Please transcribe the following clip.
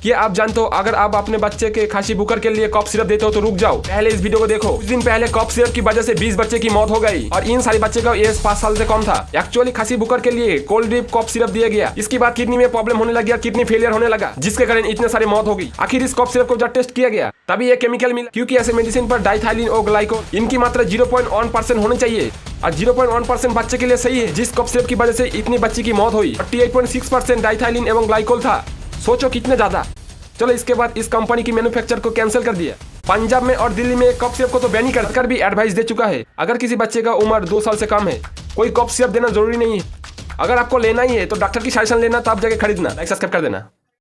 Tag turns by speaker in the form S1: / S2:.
S1: क्या आप जानते हो अगर आप अपने बच्चे के खांसी बुखार के लिए कफ सिरप देते हो तो रुक जाओ, पहले इस वीडियो को देखो। कुछ दिन पहले कफ सिरप की वजह से 20 बच्चे की मौत हो गई और इन सारे बच्चे का एज 5 साल से कम था। एक्चुअली खांसी बुखार के लिए कोल्ड ड्रिप कफ सिरप दिया गया, इसके बाद किडनी में प्रॉब्लम होने लगी, किडनी फेलियर होने लगा, जिसके कारण इतने सारे मौत हो गई। आखिर इस कफ सिरप को जब टेस्ट किया गया तभी ये केमिकल मिला, क्योंकि ऐसे मेडिसिन पर डाइथाइलिन और ग्लाइकोल इनकी मात्रा 0.1% होनी चाहिए और 0.1% बच्चे के लिए सही है। जिस कफ सिरप की वजह से इतनी बच्चे की मौत हुई 48.6% डाइथाइलिन एवं ग्लाइकोल था। सोचो कितने ज्यादा। चलो इसके बाद इस कंपनी की मैन्युफैक्चर को कैंसिल कर दिया। पंजाब में और दिल्ली में कफ सिरप को तो बैन कर भी एडवाइस दे चुका है, अगर किसी बच्चे का उम्र 2 साल से कम है कोई कफ सिरप देना जरूरी नहीं है। अगर आपको लेना ही है तो डॉक्टर की सजेशन लेना, तब जाके खरीदना। लाइक सब्सक्राइब कर देना।